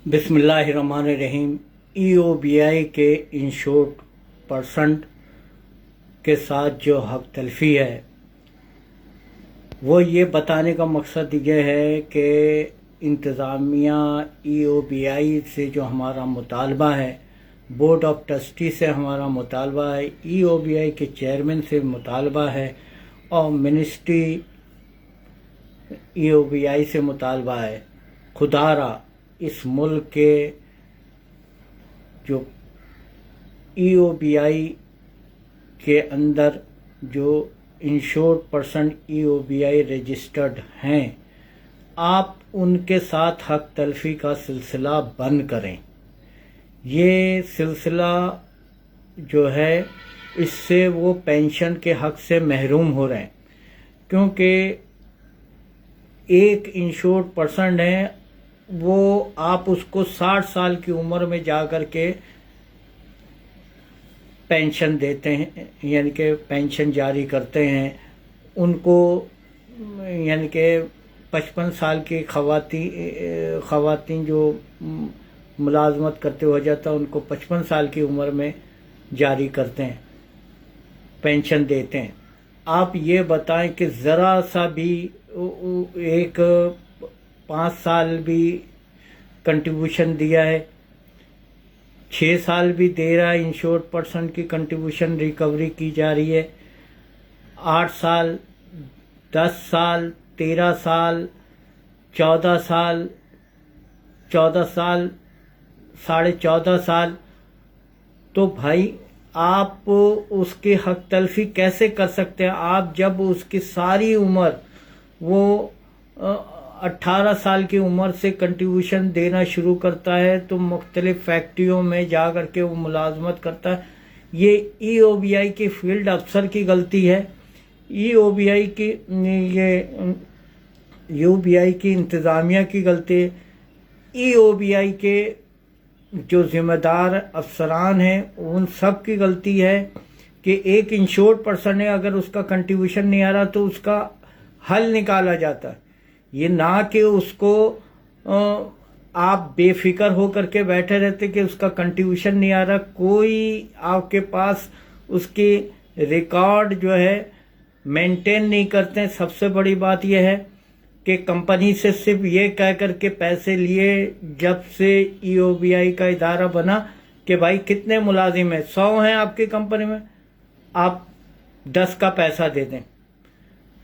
بسم اللہ الرحمن الرحیم۔ ای او بی آئی کے انشورڈ پرسنٹ کے ساتھ جو حق تلفی ہے وہ یہ بتانے کا مقصد یہ ہے کہ انتظامیہ ای او بی آئی سے جو ہمارا مطالبہ ہے، بورڈ آف ٹرسٹی سے ہمارا مطالبہ ہے، ای او بی آئی کے چیئرمین سے مطالبہ ہے اور منسٹری ای او بی آئی سے مطالبہ ہے، خدا را اس ملک کے جو ای او بی آئی کے اندر جو انشورڈ پرسن ای او بی آئی رجسٹرڈ ہیں، آپ ان کے ساتھ حق تلفی کا سلسلہ بند کریں۔ یہ سلسلہ جو ہے اس سے وہ پینشن کے حق سے محروم ہو رہے ہیں، کیونکہ ایک انشورڈ پرسن ہے، وہ آپ اس کو 60 سال کی عمر میں جا کر کے پینشن دیتے ہیں، یعنی کہ پینشن جاری کرتے ہیں ان کو، یعنی کہ 55 سال کی خواتین جو ملازمت کرتے ہو جاتا ان کو 55 سال کی عمر میں جاری کرتے ہیں، پینشن دیتے ہیں۔ آپ یہ بتائیں کہ ذرا سا بھی ایک 5 سال بھی کنٹریبیوشن دیا ہے، 6 سال بھی دے رہا ہے، انشورڈ پرسن کی کنٹریبیوشن ریکوری کی جا رہی ہے، 8 سال، 10 سال، 13 سال، 14 سال، 14 سال، 14.5 سال، تو بھائی آپ اس کی حق تلفی کیسے کر سکتے ہیں؟ آپ جب اس کی ساری عمر، وہ 18 سال کی عمر سے کنٹریبیوشن دینا شروع کرتا ہے تو مختلف فیکٹریوں میں جا کر کے وہ ملازمت کرتا ہے، یہ ای او بی آئی کی فیلڈ افسر کی غلطی ہے، ای او بی آئی کی یو بی آئی کی انتظامیہ کی غلطی ہے، ای او بی آئی کے جو ذمہ دار افسران ہیں ان سب کی غلطی ہے کہ ایک انشورڈ پرسن ہے، اگر اس کا کنٹریبیوشن نہیں آ رہا تو اس کا حل نکالا جاتا ہے، یہ نہ کہ اس کو آپ بے فکر ہو کر کے بیٹھے رہتے کہ اس کا کنٹریبیوشن نہیں آ رہا، کوئی آپ کے پاس اس کی ریکارڈ جو ہے مینٹین نہیں کرتے۔ سب سے بڑی بات یہ ہے کہ کمپنی سے صرف یہ کہہ کر کے پیسے لیے جب سے ای او بی آئی کا ادارہ بنا کہ بھائی کتنے ملازم ہیں، 100 ہیں آپ کی کمپنی میں، آپ 10 کا پیسہ دے دیں،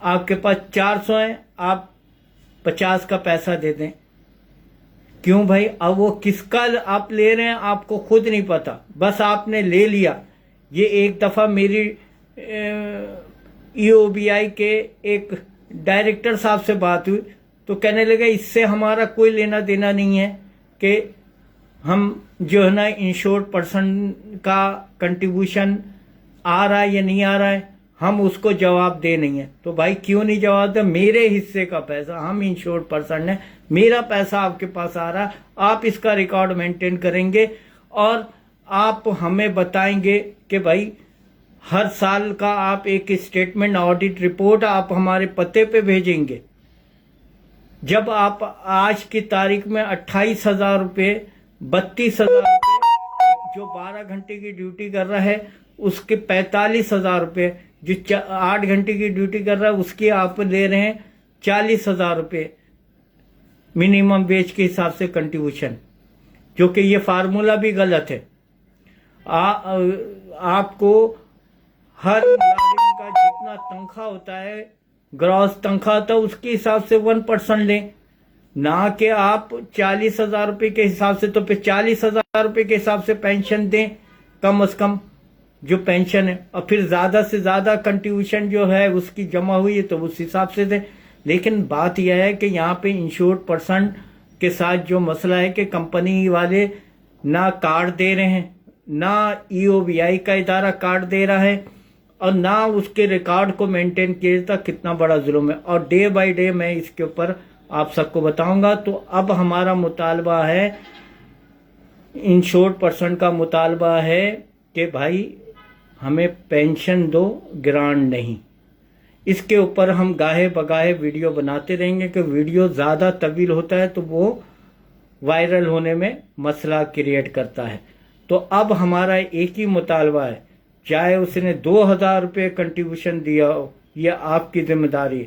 آپ کے پاس 400 ہیں، آپ 50 کا پیسہ دے دیں۔ کیوں بھائی؟ اب وہ کس کا آپ لے رہے ہیں آپ کو خود نہیں پتا، بس آپ نے لے لیا۔ یہ ایک دفعہ میری ای او بی آئی کے ایک ڈائریکٹر صاحب سے بات ہوئی تو کہنے لگے اس سے ہمارا کوئی لینا دینا نہیں ہے کہ ہم جو ہے نا انشورڈ پرسن کا کنٹریبیوشن آ رہا ہے یا نہیں آ رہا ہے، ہم اس کو جواب دے نہیں ہیں۔ تو بھائی کیوں نہیں جواب دے؟ میرے حصے کا پیسہ، ہم انشورڈ پرسن ہیں، میرا پیسہ آپ کے پاس آ رہا ہے، آپ اس کا ریکارڈ مینٹین کریں گے اور آپ ہمیں بتائیں گے کہ بھائی ہر سال کا آپ ایک اسٹیٹمنٹ آڈٹ رپورٹ آپ ہمارے پتے پہ بھیجیں گے۔ جب آپ آج کی تاریخ میں 28,000 روپے، 32,000 روپے جو 12 گھنٹے کی ڈیوٹی کر رہا ہے اس کے 45,000 روپے، جو 8 گھنٹے کی ڈیوٹی کر رہا ہے اس کی آپ لے رہے ہیں 40,000 روپے منیمم ویج کے حساب سے کنٹریبیوشن، جو کہ یہ فارمولہ بھی غلط ہے۔ آپ کو ہر ملازم کا جتنا تنخواہ ہوتا ہے، گراس تنخواہ ہوتا ہے، اس کے حساب سے 1% لیں، نہ کہ آپ 40,000 روپے کے حساب سے، تو پھر 40,000 روپے کے حساب سے پینشن دیں کم از کم جو پینشن ہے، اور پھر زیادہ سے زیادہ کنٹریبیوشن جو ہے اس کی جمع ہوئی ہے تو اس حساب سے دیں۔ لیکن بات یہ ہے کہ یہاں پہ انشورڈ پرسن کے ساتھ جو مسئلہ ہے کہ کمپنی والے نہ کارڈ دے رہے ہیں، نہ ای او بی آئی کا ادارہ کارڈ دے رہا ہے، اور نہ اس کے ریکارڈ کو مینٹین کیا جاتا، کتنا بڑا ظلم ہے۔ اور ڈے بائی ڈے میں اس کے اوپر آپ سب کو بتاؤں گا۔ تو اب ہمارا مطالبہ ہے، انشورڈ پرسن کا مطالبہ ہے کہ بھائی ہمیں پینشن دو، گرانٹ نہیں۔ اس کے اوپر ہم گاہے بگاہے ویڈیو بناتے رہیں گے کہ ویڈیو زیادہ طویل ہوتا ہے تو وہ وائرل ہونے میں مسئلہ کریٹ کرتا ہے۔ تو اب ہمارا ایک ہی مطالبہ ہے، چاہے اس نے 2,000 روپے کنٹریبیوشن دیا ہو، یہ آپ کی ذمہ داری،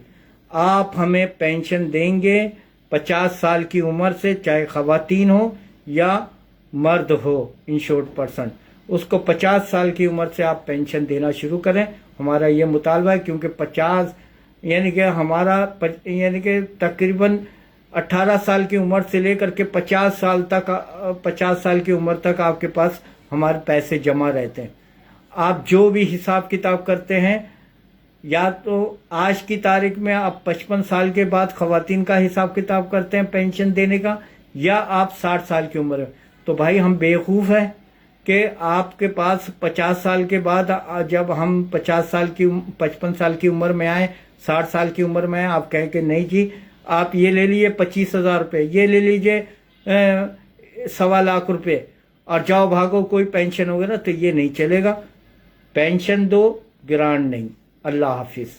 آپ ہمیں پینشن دیں گے 50 سال کی عمر سے، چاہے خواتین ہو یا مرد ہو انشورڈ پرسن، اس کو 50 سال کی عمر سے آپ پینشن دینا شروع کریں۔ ہمارا یہ مطالبہ ہے، کیونکہ 50 یعنی کہ ہمارا یعنی کہ تقریباً 18 سال کی عمر سے لے کر کے 50 سال کی عمر تک آپ کے پاس ہمارے پیسے جمع رہتے ہیں۔ آپ جو بھی حساب کتاب کرتے ہیں، یا تو آج کی تاریخ میں آپ 55 سال کے بعد خواتین کا حساب کتاب کرتے ہیں پینشن دینے کا، یا آپ 60 سال کی عمر میں، تو بھائی ہم بیوقوف ہیں کہ آپ کے پاس 50 سال کے بعد جب ہم 55 سال کی عمر میں آئیں، 60 سال کی عمر میں آئیں، آپ کہیں کہ نہیں جی آپ یہ لے لیجیے 25,000 روپے، یہ لے لیجیے 1.25 روپے، اور جاؤ بھاگو کوئی پینشن وغیرہ، تو یہ نہیں چلے گا۔ پینشن دو، گرانٹ نہیں۔ اللہ حافظ۔